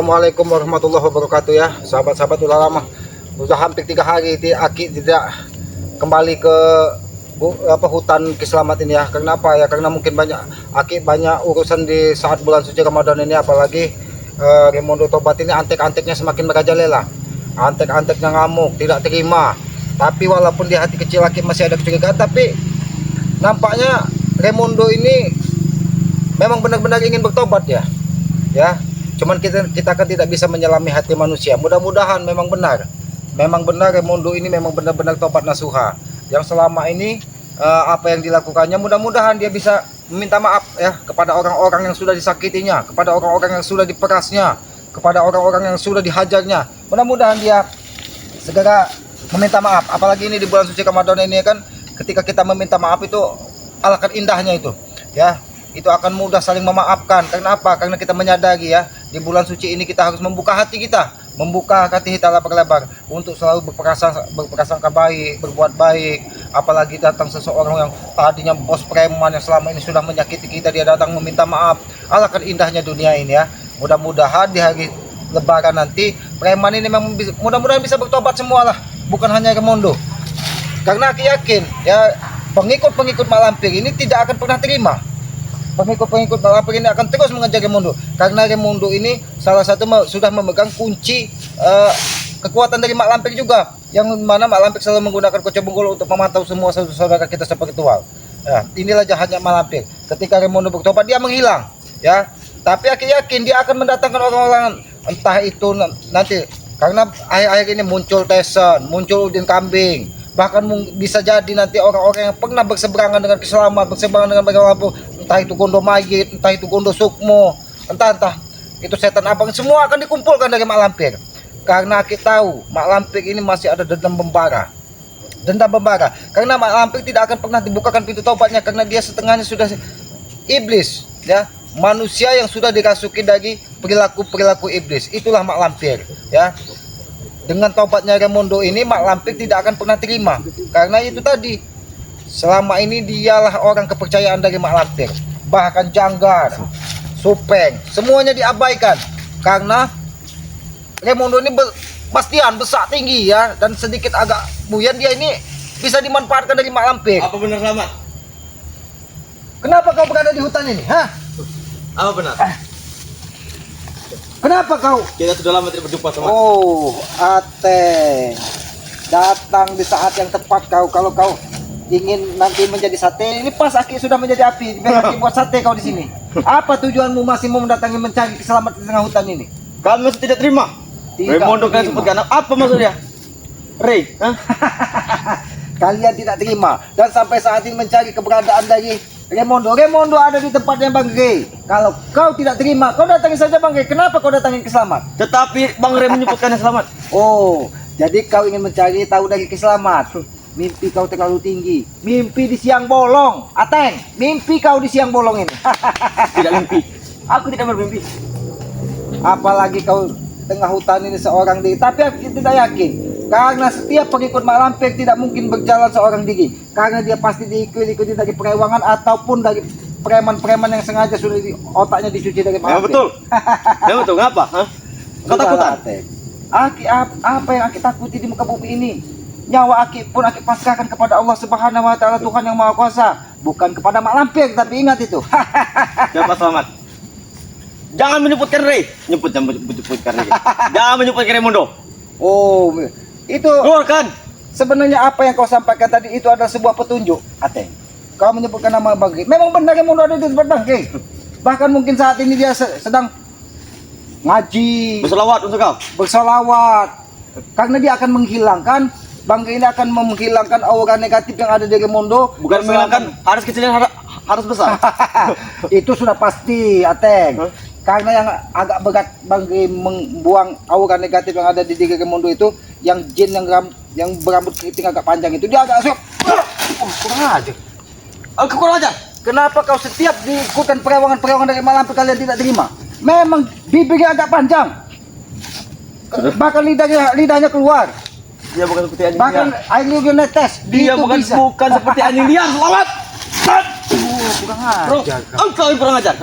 Assalamualaikum warahmatullahi wabarakatuh ya, sahabat-sahabat. Udah lama, udah hampir 3 hari Aki tidak kembali ke hutan Kiselamat ini ya. Karena apa ya? Karena mungkin Aki banyak urusan di saat bulan suci Ramadan ini, apalagi Raymondo Tobat ini antek-anteknya semakin merajalela, antek-anteknya ngamuk, tidak terima. Tapi walaupun di hati kecil Aki masih ada kecurigaan, tapi nampaknya Raymondo ini memang benar-benar ingin bertobat ya. Cuman kita kan tidak bisa menyelami hati manusia. Mudah-mudahan memang benar Raymondo ini memang benar-benar tobat nasuha. Yang selama ini apa yang dilakukannya, mudah-mudahan dia bisa meminta maaf ya kepada orang-orang yang sudah disakitinya, kepada orang-orang yang sudah diperasnya, kepada orang-orang yang sudah dihajarnya. Mudah-mudahan dia segera meminta maaf. Apalagi ini di bulan suci Ramadan ini kan, ketika kita meminta maaf itu alangkah indahnya itu ya. Itu akan mudah saling memaafkan. Karena apa? Karena kita menyadari ya, di bulan suci ini kita harus membuka hati kita, membuka hati kita lebar-lebar untuk selalu berprasangka baik, berbuat baik. Apalagi datang seseorang yang tadinya bos preman yang selama ini sudah menyakiti kita, dia datang meminta maaf. Alangkah indahnya dunia ini ya. Mudah-mudahan di hari Lebaran nanti preman ini memang mudah-mudahan bisa bertobat semualah, bukan hanya Raymondo. Karena aku yakin ya, pengikut-pengikut Mak Lampir ini tidak akan pernah terima. Pengikut-pengikut Mak Lampir ini akan terus mengejar Raymondo, karena Raymondo ini salah satu sudah memegang kunci kekuatan dari Mak Lampir juga, yang mana Mak Lampir selalu menggunakan kocok bengkulu untuk memantau semua saudara kita spiritual. Nah, inilah jahatnya Mak Lampir. Ketika Raymondo bertobat, dia menghilang ya. Tapi aku yakin dia akan mendatangkan orang-orang, entah itu nanti, karena akhir-akhir ini muncul Tyson, muncul Udin Kambing, bahkan bisa jadi nanti orang-orang yang pernah berseberangan dengan Kiselamat, berseberangan dengan Bagawalampur, entah itu Gondo Mayit, entah itu Gondo Sukmo, entah itu setan abang, semua akan dikumpulkan dari Mak Lampir. Karena kita tahu Mak Lampir ini masih ada dendam membara, karena Mak Lampir tidak akan pernah dibukakan pintu taubatnya, karena dia setengahnya sudah iblis ya, manusia yang sudah dirasuki dari perilaku iblis. Itulah Mak Lampir ya. Dengan taubatnya Raymondo ini, Mak Lampir tidak akan pernah terima, karena itu tadi, selama ini dialah orang kepercayaan dari Mak Lampir. Bahkan Janggar, Supeng, semuanya diabaikan, karena Raymondo ini bastian besar tinggi ya, dan sedikit agak buyan, dia ini bisa dimanfaatkan dari Mak Lampir. Apa benar Selamat? Kenapa kau berada di hutan ini? Hah? Apa benar? Kenapa kau? Kita sudah lama tidak berjumpa sama. Oh, Ateng, datang di saat yang tepat kau. Kalau kau ingin nanti menjadi sate, ini pas Aki sudah menjadi api. Biar Aki buat sate kau di sini. Apa tujuanmu masih mau mendatangi mencari keselamatan di tengah hutan ini? Kami masih tidak terima. Raymondo kan sebutkan apa maksudnya? Ray, Kalian tidak terima dan sampai saat ini mencari keberadaan dari Raymondo. Raymondo ada di tempatnya Bang Ray. Kalau kau tidak terima, kau datangi saja Bang Ray. Kenapa kau datangi Kiselamat? Tetapi Bang Ray menyebutkannya Selamat. Oh, jadi kau ingin mencari tahu dari Kiselamat. Mimpi kau terlalu tinggi. Mimpi di siang bolong. Ateng, mimpi kau di siang bolong ini. Tidak mimpi. Aku tidak bermimpi. Apalagi kau tengah hutan ini seorang diri. Tapi aku tidak yakin, karena setiap pengikut Mak Lampir tidak mungkin berjalan seorang diri, karena dia pasti diikuti dari perewangan ataupun dari preman-preman yang sengaja sudah otaknya dicuci dari Mak Ya Lampir. betul. Ya betul. Ngapa? Ketakutan. Aki, apa yang Aki takuti di muka bumi ini? Nyawa Aki pun Aki pasrahkan kepada Allah Subhanahu wa taala, Tuhan yang Maha Kuasa, bukan kepada Mak Lampir. Tapi ingat itu. Siapa Selamat? Jangan menyebutkan Ray. Jangan menyebutkan Ray. Jangan menyebutkan Raymondo. Oh, itu Keluarkan. sebenarnya apa yang kau sampaikan tadi itu adalah sebuah petunjuk, Ateng. Kau menyebutkan nama Bang Ray. Memang benar Raymondo ada di tempat Bang Ray. Bahkan mungkin saat ini dia sedang ngaji, Berselawat untuk kau. bersolawat. Karena dia akan menghilangkan, Bang Ray ini akan menghilangkan aura negatif yang ada di Raymondo. Bukan menghilangkan, harus kecilnya harus besar. Itu sudah pasti, Ateng. Karena yang agak berat Bang Ray membuang aura negatif yang ada di diri Raymondo itu, yang jin yang berambut keriting agak panjang itu, dia agak kurang aja. Kurang ajar. Kenapa kau setiap diikutkan perewangan dari Mak Lampir kalian tidak terima? Memang bibirnya agak panjang, bahkan lidahnya keluar, Dia bukan seperti anjing bahkan liar. air liurnya netes. Dia Itu bisa. bukan seperti anjing liar. Selamat. Kurang Bro, ajar. engkau yang kurang ajar.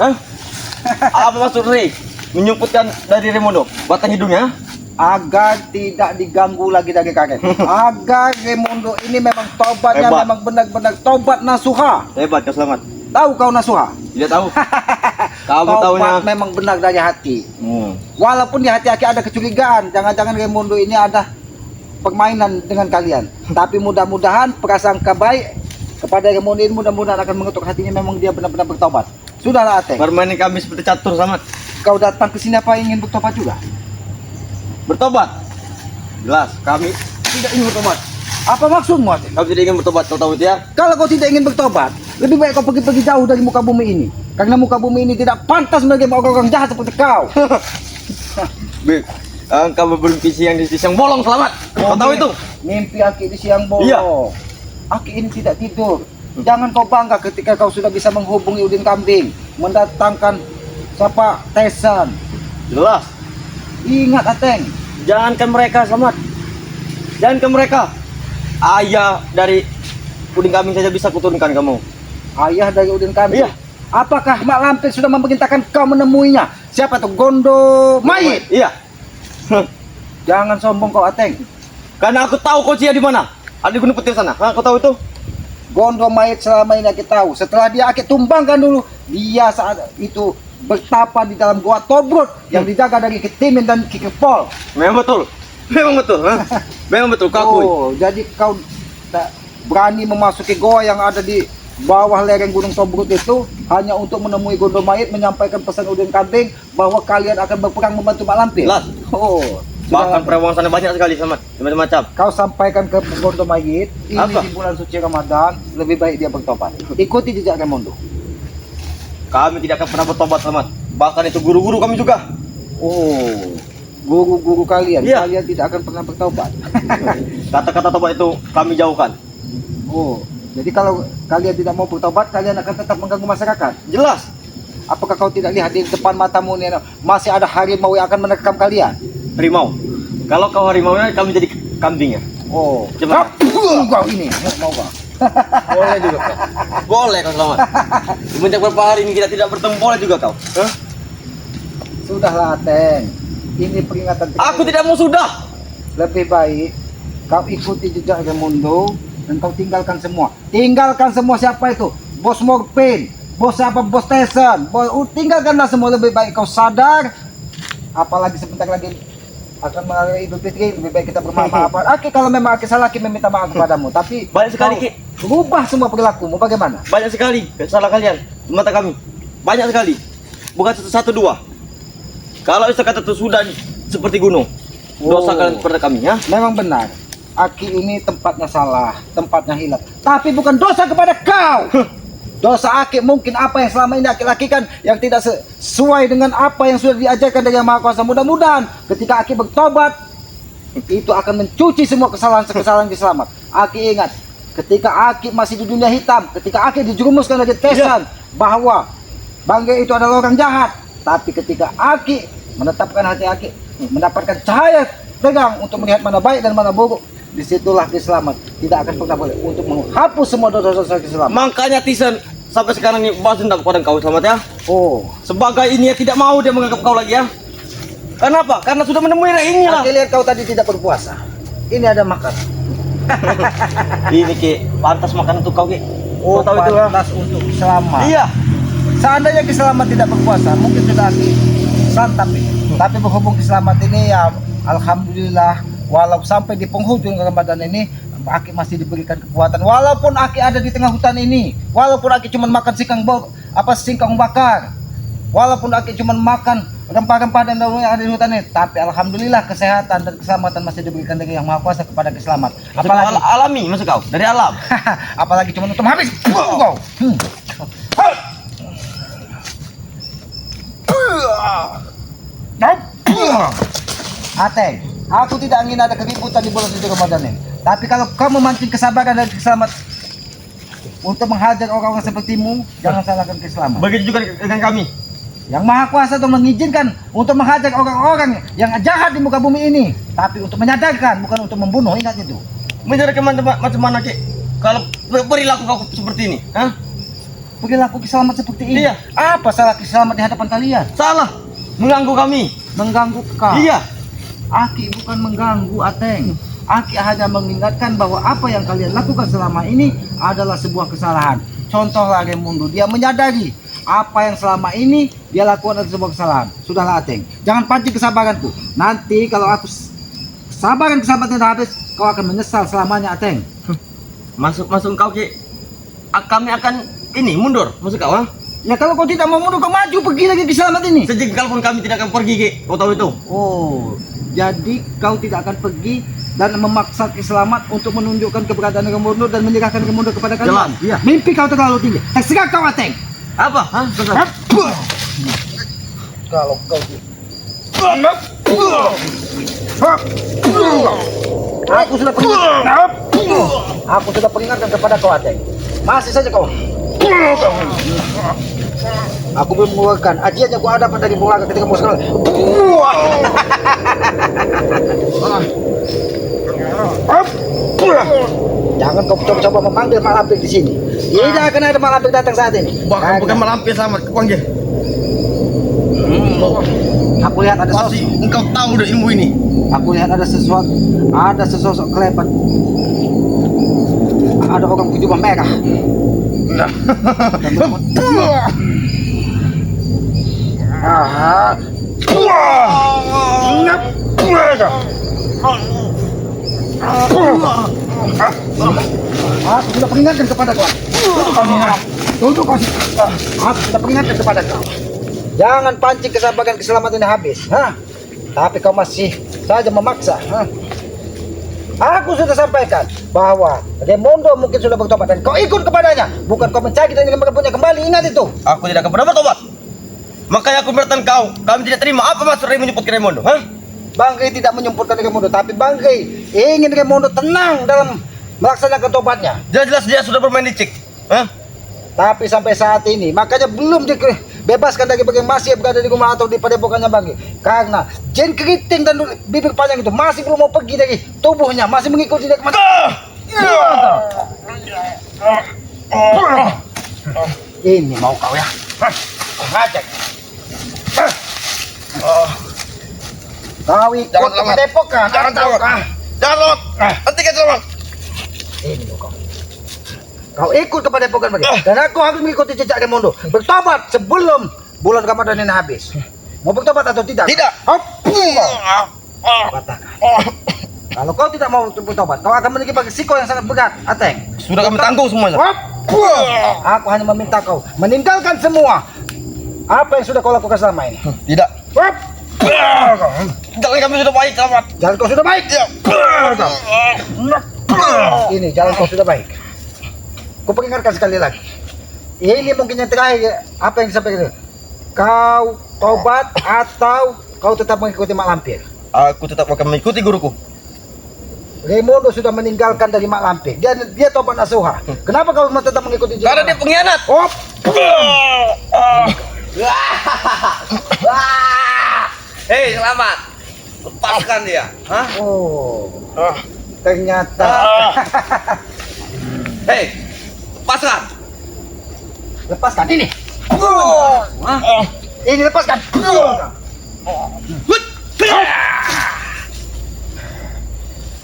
Apa maksud Ray? menyumputkan dari Raimundo batang hidungnya. Agar tidak diganggu lagi dari kakek. Agar Raimundo ini memang tobatnya Hebat. memang benar-benar tobat nasuha. Hebat kau Selamat. Tahu kau nasuha? Tidak tahu. Kamu Tobat tahunya. memang benar dari hati. Hmm. Walaupun di hati Aki ada kecurigaan, jangan-jangan Raimundo ini ada permainan dengan kalian. Tapi mudah-mudahan prasangka baik kepada Raimundo ini mudah-mudahan akan mengetuk hatinya, memang dia benar-benar bertobat. Sudahlah Ateng, Permainan kami seperti catur Selamat. kau datang ke sini apa ingin bertobat juga? Bertobat. Jelas, kami tidak ingin bertobat. Apa maksudmu Ateng? Kami tidak ingin bertobat, kau tahu itu ya? Kalau kau tidak ingin bertobat, lebih baik kau pergi-pergi jauh dari muka bumi ini. Karena muka bumi ini tidak pantas bagi orang-orang jahat seperti kau. Bek, engkau bermimpi siang di siang bolong Selamat. Kau tahu itu? Mimpi Aki di siang bolong. Iya. Aki ini tidak tidur. Jangan kau bangga ketika kau sudah bisa menghubungi Udin Kambing, mendatangkan siapa Tesan. Jelas. Ingat Ateng, Jangankan mereka Selamat. Jangankan mereka. Ayah dari Udin Kambing saja bisa kuturunkan kamu. ayah dari Udin Kambing. Iya. Apakah Mak Lampir sudah memerintahkan kau menemuinya? Siapa tuh? Gondo Mayit. Iya. Jangan sombong kau Ateng. Karena aku tahu kau dia di mana. Ada di gunung petir sana. Hah, kau tahu itu? Gondo Mayit selama ini Aki tahu. Setelah dia Aki tumbangkan dulu, dia saat itu bertapa di dalam gua Tobrut yang dijaga dari Kitimin dan Kikepol. Memang betul. Memang betul. Hah? Memang betul. Kau akui. Oh, jadi kau tak berani memasuki goa yang ada di bawah lereng Gunung Tobrut itu hanya untuk menemui Gondo Mayit, menyampaikan pesan Udin Kambing bahwa kalian akan berperang membantu Mak Lampir. Jelas. Oh, Bahkan sudah. perawang sana banyak sekali Selamat. Macam-macam. Kau sampaikan ke Gondo Mayit, ini Apa? di bulan suci Ramadan lebih baik dia bertobat. Ikuti jejak Raimundo. Kami tidak akan pernah bertobat Selamat. Bahkan itu guru-guru kami juga. Oh, guru-guru kalian, Iya. kalian tidak akan pernah bertobat. Kata-kata tobat itu kami jauhkan. Oh, jadi kalau kalian tidak mau bertobat, kalian akan tetap mengganggu masyarakat. Jelas. Apakah kau tidak lihat di depan matamu ini masih ada harimau yang akan menerkam kalian? Harimau. Kalau kau harimaunya kami jadi kambingnya. Oh, Coba. kau ini mau kau? Boleh juga kau. Boleh kau Selamat. Semenjak beberapa hari ini kita tidak bertemu boleh juga kau. Hah? Sudahlah, Teng. Ini peringatan. Aku tidak mau sudah. Lebih baik kau ikuti jejak Raimundo dan kau tinggalkan semua. Tinggalkan semua siapa itu? Bos Morpin, bos apa? Bos Tyson. Tinggalkanlah semua. Lebih baik kau sadar. Apalagi sebentar lagi akan mengalami Idul Fitri, lebih baik kita bermaaf-maafan. Oke, kalau memang Aki salah, Aki meminta maaf kepadamu. Tapi Banyak sekali, kau Ki. rubah semua perilakumu. Bagaimana? Banyak sekali salah kalian di mata kami. Banyak sekali. Bukan satu dua. Kalau kata itu sudah seperti gunung. Dosa kalian kepada kami ya. Memang benar. Aki ini tempatnya salah, tempatnya hilang. Tapi bukan dosa kepada kau. Dosa Aki mungkin apa yang selama ini Aki lakukan yang tidak sesuai dengan apa yang sudah diajarkan dari Yang Maha Kuasa. Mudah-mudahan ketika Aki bertobat, itu akan mencuci semua kesalahan-kesalahan Selamat. Aki ingat, ketika Aki masih di dunia hitam, ketika Aki dijerumuskan dari Tesan, bahwa Bangge itu adalah orang jahat. Tapi ketika Aki menetapkan hati Aki, mendapatkan cahaya terang untuk melihat mana baik dan mana buruk, disitulah Selamat tidak akan pernah boleh untuk menghapus semua dosa-dosa Selamat. Makanya Tisen sampai sekarang ini balas dendam kepada kau Selamat ya. Oh, Sebagai ini ya tidak mau dia menganggap kau lagi ya. Kenapa? Karena sudah menemui ini lah. Aki lihat kau tadi tidak berpuasa. Ini ada makan. Ini Ki, pantas makan untuk kau Ki. Oh, Kau tahu itu ya? pantas untuk Selamat. Iya. Seandainya Selamat tidak berpuasa, mungkin sudah Aki santap ini. Tapi berhubung Selamat ini ya, alhamdulillah, walau sampai di penghujung Ramadan ini, Aki masih diberikan kekuatan. Walaupun Aki ada di tengah hutan ini, walaupun Aki cuma makan singkong bakar, walaupun Aki cuma makan rempah-rempah dan daun yang ada di hutan ini, tapi alhamdulillah kesehatan dan keselamatan masih diberikan dari Yang Maha Kuasa kepada Selamat. Apalagi alami maksud kau dari alam. Apalagi cuma untuk habis. Kau. Ateng, aku tidak ingin ada keributan di bulan suci Ramadan ini. Tapi kalau kau memancing kesabaran dan Selamat untuk menghajar orang-orang sepertimu, jangan salahkan Selamat. Begitu juga dengan kami. Yang Maha Kuasa itu mengizinkan untuk menghajar orang-orang yang jahat di muka bumi ini, tapi untuk menyadarkan, bukan untuk membunuh. Ingat itu. Menjadi macam mana Ki? Kalau perilaku kau seperti ini, hah? Perilaku Selamat seperti ini. Iya. Apa salah Selamat di hadapan kalian? Salah. mengganggu kami. Mengganggu kau? Iya. Aki bukan mengganggu, Ateng. Aki hanya mengingatkan bahwa apa yang kalian lakukan selama ini adalah sebuah kesalahan. Contohlah Raimundo, dia menyadari apa yang selama ini dia lakukan adalah sebuah kesalahan. Sudahlah Ateng, jangan pancing kesabaranku. Nanti kalau aku kesabaran habis, kau akan menyesal selamanya, Ateng. Masuk kau Ki. Kami akan mundur. Masuk kau, ha? Ya kalau kau tidak mau mundur, kau maju pergi lagi ke selamat ini. Sejengkal pun kami tidak akan pergi, Ki. Kau tahu itu? Oh, jadi kau tidak akan pergi dan memaksa Selamat untuk menunjukkan keberadaan Raimundo dan menyerahkan Raimundo kepada kalian. Jelas, iya. Mimpi kau terlalu tinggi. Terserah kau, Ateng. Apa? Hah? Kalau kau Aku sudah peringatkan kepada kau, Ateng. Masih saja kau. Aku belum mengeluarkan ajian yang kau dapat dari Bulaga ketika mau sekali. Jangan kau coba-coba memanggil Mak Lampir di sini. Tidak akan ada Mak Lampir datang saat ini. Bukan melampir Selamat, kau panggil. Aku lihat ada Pasti engkau tahu udah ilmu ini. Aku lihat ada sesosok kelebat. Ada orang berjubah merah. Aku sudah peringatkan kepada kau. Tunduk kau. Aku sudah peringatkan kepada kau. Jangan pancing kesabaran keselamatan ini habis. Tapi kau masih saja memaksa. Aku sudah sampaikan bahwa Raimundo mungkin sudah bertobat dan kau ikut kepadanya, bukan kau mencari dan ingin merebutnya kembali. Ingat itu. Aku tidak akan pernah bertobat. Makanya aku bertanya kau, kami tidak terima apa maksud Ray menyebut Raimundo, Banggai tidak menyempurnakan Raimundo, tapi Banggai ingin Raimundo tenang dalam melaksanakan tobatnya. Jelas-jelas dia sudah bermain licik. Tapi sampai saat ini, makanya belum dibebaskan dari bagian masih berada di rumah atau di padepokannya Banggai. Karena jin keriting dan bibir panjang itu masih belum mau pergi dari tubuhnya, masih mengikuti dia kemana. Ini mau kau ya? Ngajak. Kau ikut ke padepokan. Jangan Selamat. Jangan Selamat. Hentikan Selamat. Ini kau. Kau ikut kepada padepokan Banggai. Dan aku harus mengikuti jejak Raimundo. Bertobat sebelum bulan Ramadan ini habis. Mau bertobat atau tidak? Tidak. Katakan. Kalau kau tidak mau bertobat, kau akan memiliki risiko yang sangat berat, Ateng. Sudah kami tanggung semuanya. Aku hanya meminta kau meninggalkan semua apa yang sudah kau lakukan selama ini. Tidak. Jalan kami sudah baik, Selamat. Jalan kau sudah baik. Ini jalan kau sudah baik. Ku peringatkan sekali lagi. Ini mungkin yang terakhir apa yang disampaikan. Kau tobat atau kau tetap mengikuti Mak Lampir? Aku tetap akan mengikuti guruku. Raimundo sudah meninggalkan dari Mak Lampir. Dia tobat nasuha. Kenapa kau tetap mengikuti dia? Karena dia pengkhianat. Hei, Selamat. Lepaskan dia. Ternyata. Hei, lepaskan. Lepaskan ini. Ini lepaskan.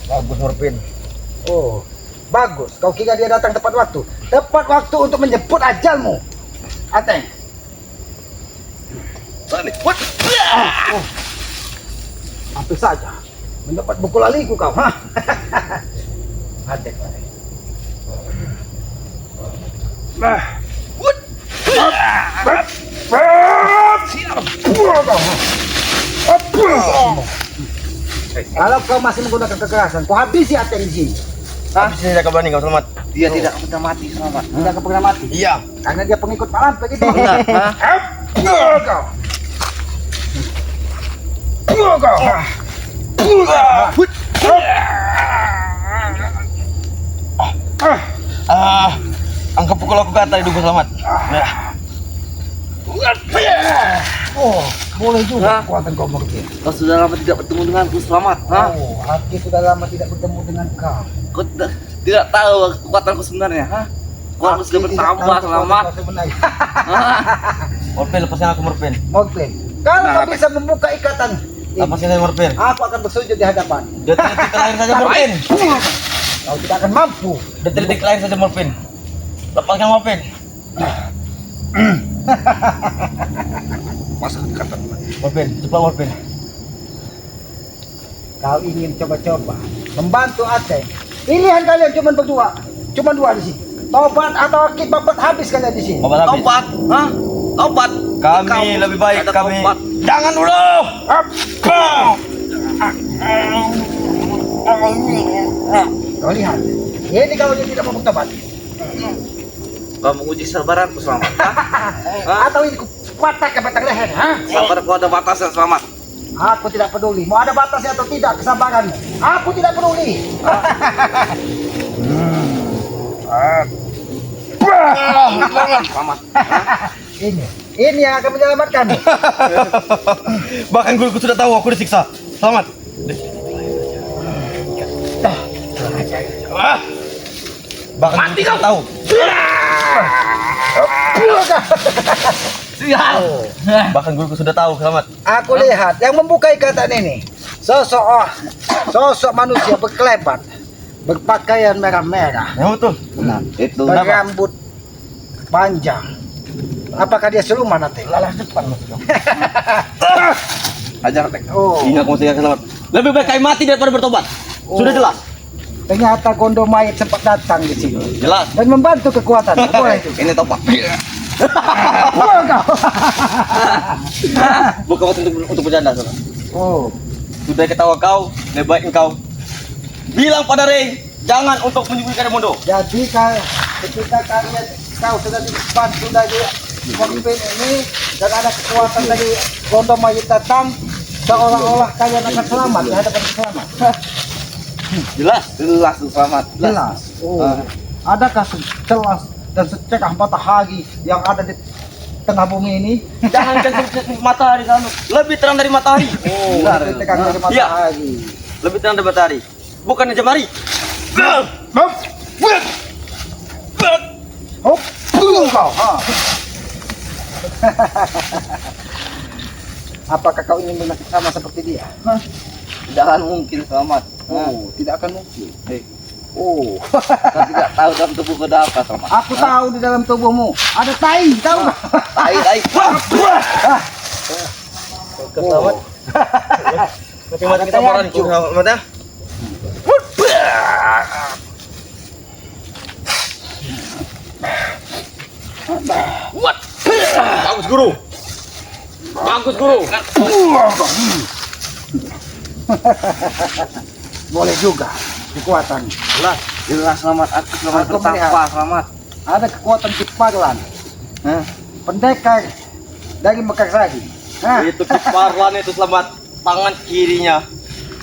Bagus Nurpin. Bagus. Kau kira dia datang tepat waktu. Tepat waktu untuk menjemput ajalmu, Ateng. Hampir saja mendapat buku laliku kau. Ateng. Kalau kau masih menggunakan kekerasan, kau habisi Ateng di sini. Habis ini tidak berani kau Selamat. Dia tidak pernah mati, Selamat. Tidak akan pernah mati. Iya. Karena dia pengikut Mak Lampir itu. Anggap pukul aku kata di Selamat. Boleh juga kekuatan kau Nurpin. Kau sudah lama tidak bertemu denganku, Selamat. Aku sudah lama tidak bertemu dengan kau. Kau tidak tahu kekuatanku sebenarnya, Kau sudah bertambah, Selamat. Sebenarnya. Morpin, lepaskan aku Morpin. Morpin, Kalau kau bisa membuka ikatan ini, Lepaskan saja Morpin. aku akan bersujud di hadapan. Detik-detik terakhir saja Morpin. Kau tidak akan mampu. Detik-detik terakhir saja Morpin. Lepaskan Morpin. Masa kata Morpin, cepat Morpin. Kau ingin coba-coba membantu Aceh. Pilihan kalian cuma berdua, cuma dua di sini. Tobat atau akid babat habis kalian di sini. Obat habis. Tobat, hah? Tobat. Kami lebih baik ada kami. tobat. Jangan dulu. Kau lihat, ini kalau dia tidak mau bertobat, Kau menguji kesabaranku selamat. Hah? atau ini ku patah ke batang leher, ha? Sabarku ada batasnya selamat. Aku tidak peduli, mau ada batasnya atau tidak kesabaranmu. Aku tidak peduli. Selamat. Ini yang akan menyelamatkan. Bahkan guruku sudah tahu aku disiksa. Selamat. Bahkan mati kau tahu. Sial. Bahkan guruku sudah tahu. Selamat. Aku lihat yang membuka ikatan ini sosok manusia berkelebat, berpakaian merah-merah, Ya betul. Benar. Itu berambut panjang. Apakah dia siluman nanti? Lalah depan masuk. ajar tek. Oh, Ingat kamu saya selamat. Lebih baik kami mati daripada bertobat. Sudah jelas. ternyata Gondo Mayit sempat datang di sini Jelas. dan membantu kekuatan. Boleh itu. Ini topak. Boleh kau. Bukan waktu untuk bercanda, saudara. Oh, Sudah ketawa kau, lebih baik engkau bilang pada Rey, jangan untuk menyembunyikan Mondo. jadi ketika kalian kau sudah dibantu dari pemimpin ini dan ada kekuatan dari Gondo Mayit datang, seolah-olah kalian akan selamat di hadapan selamat. Jelas. Jelas tuh selamat. Jelas. Oh. Adakah jelas dan secekah matahari yang ada di tengah bumi ini? Jangankan matahari sana, lebih terang dari matahari. Oh, Benar. lebih tegang dari Iya. matahari. Lebih terang dari matahari. Bukannya jemari. Oh, kau. Ha. Apakah kau ingin bernasib sama seperti dia? Tidak akan mungkin selamat. Oh, tidak akan mungkin. Hei, Oh, kau tidak tahu dalam tubuh ada apa selamat. aku tahu di dalam tubuhmu ada tai, tahu nggak? Tai. Oh. Mati-mati kita Ada parah nih, yang selamat ya. Bagus guru. Bagus guru. Boleh juga kekuatan. Jelas selamat. Aku selamat Aku bertapa melihat. selamat. Ada kekuatan Ciparlan. Pendekar dari Mekarsari. Itu Kiparlan itu selamat. Tangan kirinya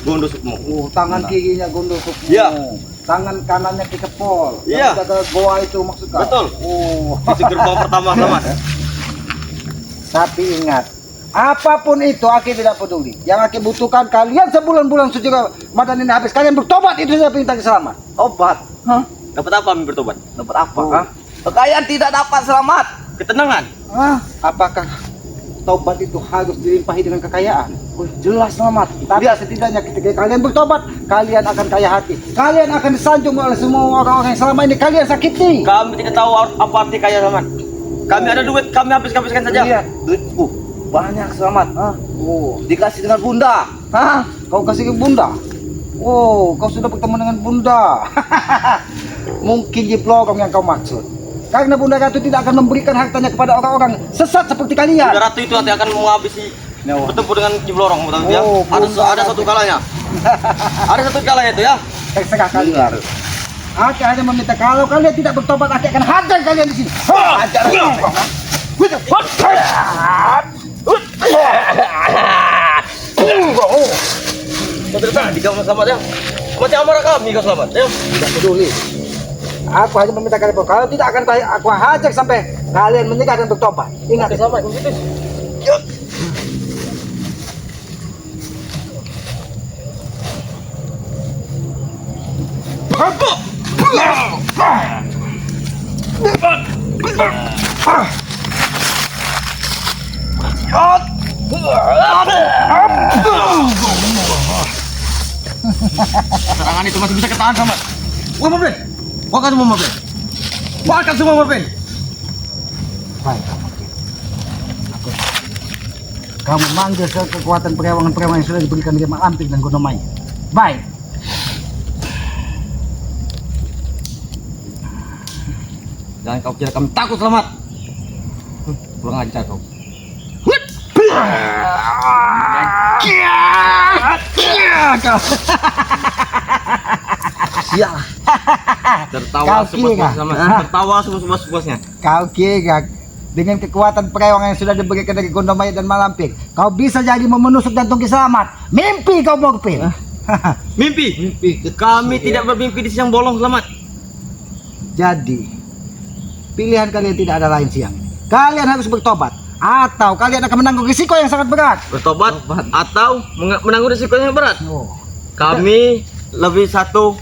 Gondo Sukmo. Oh, tangan kirinya Gondo Sukmo. Iya. Tangan kanannya Kikepol. Iya. Yang jaga goa itu maksudnya. Betul. Oh. Itu gerbang pertama selamat. Tapi ingat, apapun itu Aki tidak peduli. Yang Aki butuhkan kalian sebulan-bulan suci Ramadan ini habis. Kalian bertobat, itu saya perintah selamat. Obat. Hah? Dapat apa kami bertobat? Dapat apa? Oh. Hah? Kekayaan tidak dapat selamat. Ketenangan. Apakah tobat itu harus dilimpahi dengan kekayaan? Oh, jelas selamat. Tapi setidaknya ketika kalian bertobat, kalian akan kaya hati. Kalian akan disanjung oleh semua orang-orang yang selama ini kalian sakiti. Kami tidak tahu apa arti kaya selamat. Kami ada duit, kami habiskan saja. Iya, duitku banyak selamat. Oh, Dikasih dengan bunda. kau kasih ke bunda. Oh, kau sudah bertemu dengan bunda. Mungkin di blogong yang kau maksud. Karena bunda ratu tidak akan memberikan hartanya kepada orang-orang sesat seperti kalian. Bunda Ratu itu nanti akan menghabisi bertemu dengan Jiblorong, betul ya? Oh, Ada satu kalanya. Ada satu kalanya itu ya. Terserah kalian. Aki hanya meminta kalau kalian tidak bertobat, Aki akan hajar kalian di sini. Hajar. Tadi kamu selamat ya. Macam amarah kami kau selamat ya. Tidak peduli. Aku hanya meminta kalian bertobat. Kalau tidak akan aku hajar sampai kalian menyerah dan bertobat. Ingat. Selamat begitu. Serangan itu masih bisa ketahan sama. Wah, Marvin. Bakar semua, Marvin. Bakar semua, Marvin. Baik, kamu manggil kekuatan perewangan-perewangan yang sudah diberikan di Mak Lampir dan Gunung Maya. Baik. Jangan kau kira kami takut, Selamat. Kurang ajar kau. Sial. Tertawa sepuas-puasnya, Selamat. Tertawa sepuas-puasnya. Kau kira dengan kekuatan perewangan yang sudah diberikan dari Gondomaya dan Malampir, kau bisa jadi menusuk jantung Ki Selamat. Mimpi kau, Morpin. Mimpi. Kami tidak bermimpi di siang bolong, Selamat. Jadi, pilihan kalian tidak ada lain siang. Kalian harus bertobat, atau kalian akan menanggung risiko yang sangat berat. Bertobat atau menanggung risiko yang berat. Oh. Kami lebih satu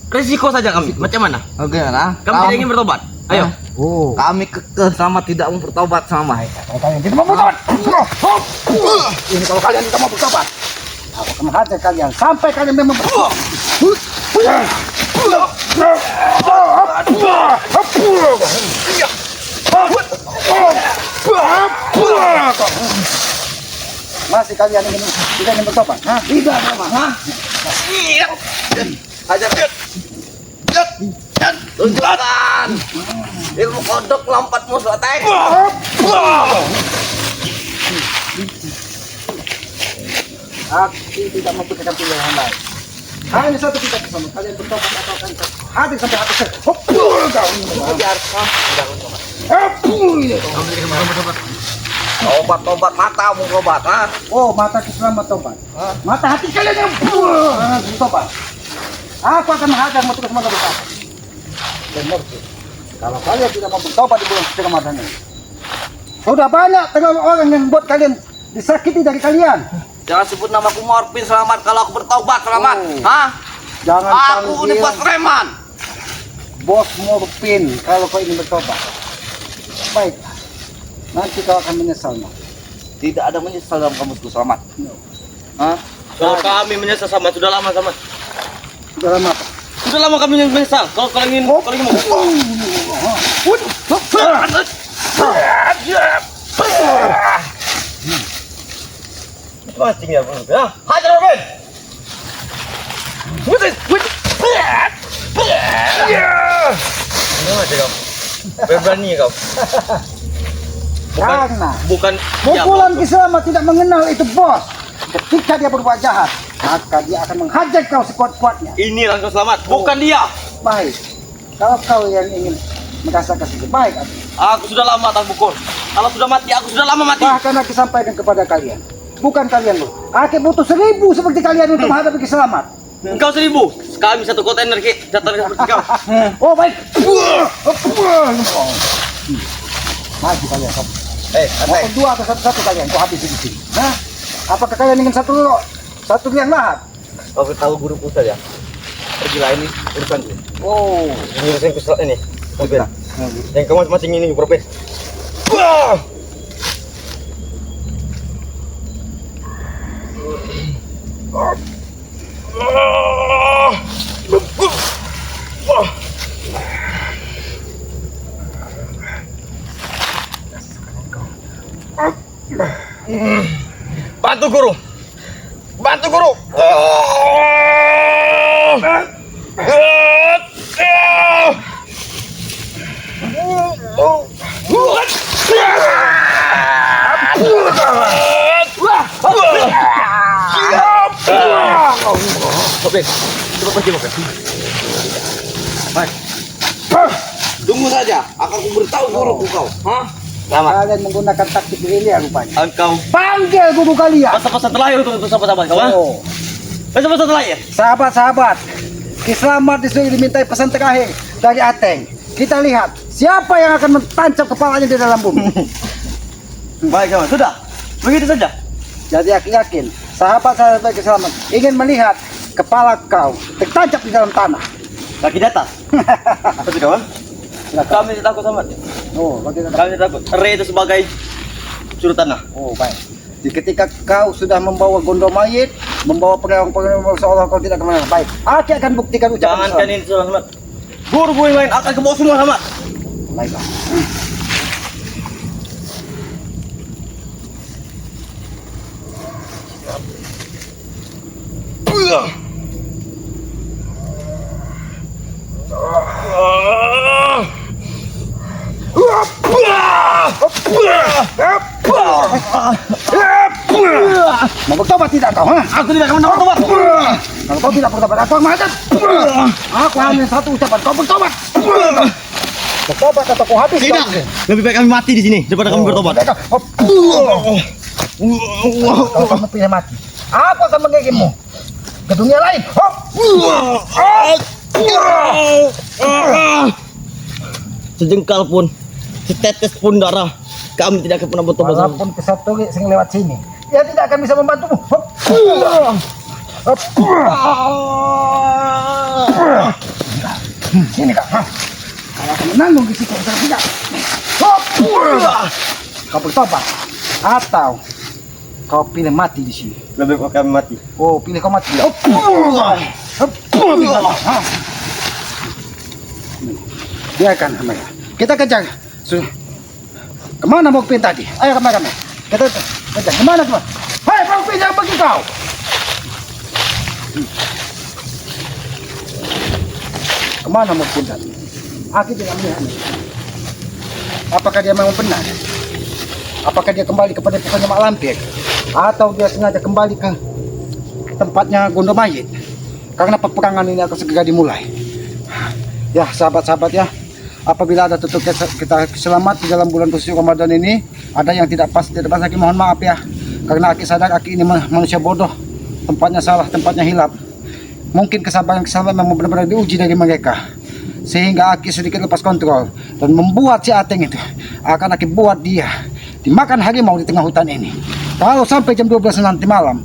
risiko saja kami. Macam mana? Oke, nah. Kami tidak ingin bertobat. Ayo. Oh. Kami kekeh sama tidak mau bertobat sama. Kalau kalian tidak mau bertobat, ini kalau kalian tidak mau bertobat, aku akan menghajar kalian sampai kalian memang bertobat. Masih kalian tidak ingin bertobat? Hah? Tidak, memang. Hah? Ajar. Tunjukkan ilmu kodok lompatmu selesai. Aku tidak memberikan pilihan lain. Hanya satu kita bersama. Kalian bertobat atau akan hadir sampai habis. Obat-obat matamu obat, ha? Oh, mata Kiselamat tobat. Mata hati kalian yang tobat. Aku akan menghajar mutu semua bertobat. Dan Morpin, kalau kalian tidak mau bertobat di bulan suci Ramadan ini, sudah banyak terlalu orang yang buat kalian disakiti dari kalian. Jangan sebut namaku Morpin, Selamat. Kalau aku bertobat, Selamat. Oh. Hah? Jangan Aku ini bos preman. Bos Morpin kalau kau ingin bertobat. Baik, nanti kau akan menyesal. Tidak ada menyesal dalam kamusku, Selamat. Hah? Kalau kami menyesal sama sudah lama, sama. Sudah lama apa? Sudah lama kami menyesal. Kalau kalian ingin mau. Mancing ya, Bang. Ya, hajar, Ben. Berani kau. Bukan pukulan Kiselamat tidak mengenal itu bos. Ketika dia berbuat jahat, maka dia akan menghajar kau sekuat-kuatnya. ini Rangga Selamat, bukan dia. Baik, kalau kau yang ingin merasakan sedikit baik, Aku sudah lama tak pukul. Kalau sudah mati, aku sudah lama mati. bahkan aku sampaikan kepada kalian, bukan kalian loh. Aku butuh 1000 seperti kalian untuk menghadapi Kiselamat. Engkau 1000, kami satu kontainer datang seperti kau. Oh baik. Maju kalian. Maupun 2 atau 1 kalian, kau habis di sini. Nah, apakah kalian ingin satu liang lahat? Kau tahu guruku saja. Pergilah ini urusanku. Oh, Ini urusanku ini. Mobil. Yang kamu mancing ini, Bro. Wah! Bantu guru. Bantu guru. Oke, coba pergi, Oke. Baik. Tunggu saja, akan ku beritahu guruku kau. Hah? kalian menggunakan taktik gerilya rupanya. Engkau Panggil guru kalian. masa-masa terakhir untuk sahabat-sahabat kau, ha? Oh, Masa-masa terakhir. sahabat-sahabat, Kiselamat disuruh dimintai pesan terakhir dari Ateng. Kita lihat siapa yang akan mentancap kepalanya di dalam bumi. Baik, kawan. Sudah. Begitu saja. Jadi aku yakin sahabat-sahabat Kiselamat ingin melihat kepala kau tertancap di dalam tanah. Kaki di atas. Tapi kawan, Silakan. kami tidak takut sama. Oh, bagaimana? Kami tidak takut. Re itu sebagai juru tanah. Oh, baik. Jadi ketika kau sudah membawa gondong mayit, membawa pengawang-pengawang seolah kau tidak kemana. Baik, Aki akan buktikan ucapan Jangankan ini Selamat. Guru-guru yang lain akan ke bawah semua Selamat. Baiklah. Mau bertobat tidak kau? Ha? Aku tidak akan bertobat. Kalau kau tidak bertobat, aku akan mati. Aku hanya satu ucapan, kau bertobat. Bertobat atau kau habis? Tidak. Lebih baik kami mati di sini daripada kami bertobat. Kalau kamu pilih mati, aku akan mengirimmu ke dunia lain. Sejengkal pun, setetes pun darah, kami tidak akan pernah bertobat. Walaupun kesaturi sing lewat sini, dia tidak akan bisa membantumu. Sini kak, kalau kamu menanggung di situ, saya tidak. Kau bertobat atau kau pilih mati di sini? Lebih baik kami mati. Oh, pilih kau mati. Biarkan kami. Kita kejar. Sudah. Kemana mau pindah tadi? Ayo kami. Kita kejar. Kemana teman? Hai, mau pindah pergi kau. Kemana mau pindah? Aku tidak melihat. Apakah dia memang benar? Apakah dia kembali kepada pokoknya Mak Lampir? Atau dia sengaja kembali ke tempatnya Gondong Mayit? Karena peperangan ini akan segera dimulai. Ya, sahabat-sahabat ya. Apabila ada tutur kita selamat di dalam bulan suci Ramadan ini, ada yang tidak pas, Aki mohon maaf ya. Karena Aki sadar Aki ini manusia bodoh. Tempatnya salah, tempatnya hilap. Mungkin kesabaran memang benar-benar diuji dari mereka. Sehingga Aki sedikit lepas kontrol dan membuat si Ateng itu akan Aki buat dia dimakan harimau di tengah hutan ini. Kalau sampai jam 12 nanti malam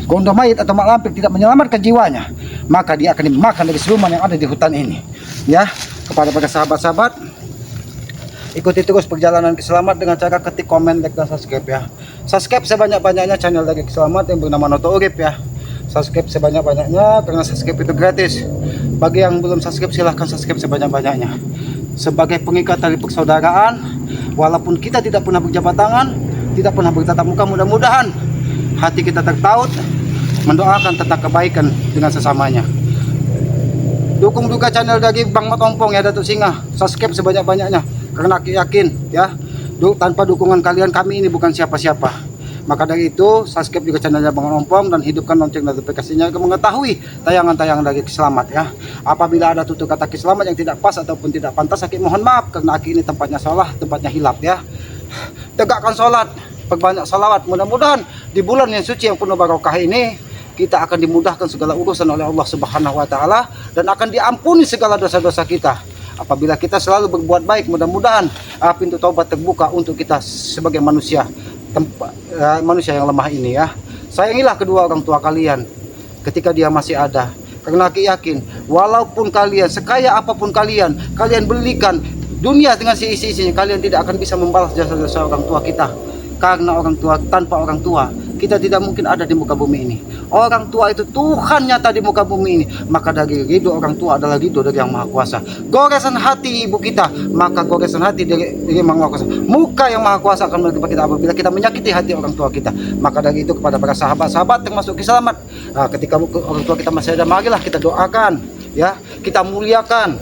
Gondong Mayit atau Mak Lampir tidak menyelamatkan jiwanya, maka dia akan dimakan dari siluman yang ada di hutan ini. Ya, kepada para sahabat-sahabat, ikuti terus perjalanan Kiselamat dengan cara ketik komen, like, dan subscribe ya. Subscribe sebanyak-banyaknya channel dari Kiselamat yang bernama Noto Urip ya. Subscribe sebanyak-banyaknya karena subscribe itu gratis. Bagi yang belum subscribe, silahkan subscribe sebanyak-banyaknya. Sebagai pengikat tali persaudaraan, walaupun kita tidak pernah berjabat tangan, tidak pernah bertatap muka, mudah-mudahan hati kita tertaut mendoakan tentang kebaikan dengan sesamanya. Dukung juga channel dari Bang Mat Ompong ya Datuk Singa. Subscribe sebanyak-banyaknya karena aku yakin ya, tanpa dukungan kalian kami ini bukan siapa-siapa. Maka dari itu subscribe juga channelnya Bang Ompong dan hidupkan lonceng notifikasinya agar mengetahui tayangan-tayangan dari Kiselamat ya. Apabila ada tutur kata Kiselamat yang tidak pas ataupun tidak pantas, Aki mohon maaf karena Aki ini tempatnya salah, tempatnya hilap ya. Tegakkan sholat, perbanyak salawat. Mudah-mudahan di bulan yang suci yang penuh barokah ini kita akan dimudahkan segala urusan oleh Allah Subhanahu wa taala dan akan diampuni segala dosa-dosa kita. Apabila kita selalu berbuat baik, mudah-mudahan pintu taubat terbuka untuk kita sebagai manusia manusia yang lemah ini ya. Sayangilah kedua orang tua kalian ketika dia masih ada. Karena Aki yakin walaupun kalian sekaya apapun kalian belikan dunia dengan seisi-isinya, kalian tidak akan bisa membalas jasa-jasa orang tua kita. Karena orang tua, tanpa orang tua kita tidak mungkin ada di muka bumi ini. Orang tua itu Tuhan nyata di muka bumi ini. Maka dari ridho orang tua adalah ridho dari Yang Maha Kuasa. Goresan hati ibu kita, maka goresan hati dari Yang Maha Kuasa. Muka Yang Maha Kuasa akan menerima kita apabila kita menyakiti hati orang tua kita. Maka dari itu kepada para sahabat-sahabat termasuk Kiselamat, ketika orang tua kita masih ada, marilah kita doakan ya, kita muliakan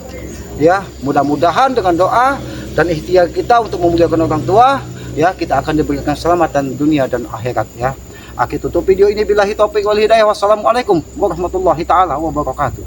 ya. Mudah-mudahan dengan doa dan ikhtiar kita untuk memuliakan orang tua ya, kita akan diberikan keselamatan dunia dan akhirat ya. Aki tutup video ini billahi taufiq wal hidayah. Wassalamualaikum warahmatullahi taala wabarakatuh.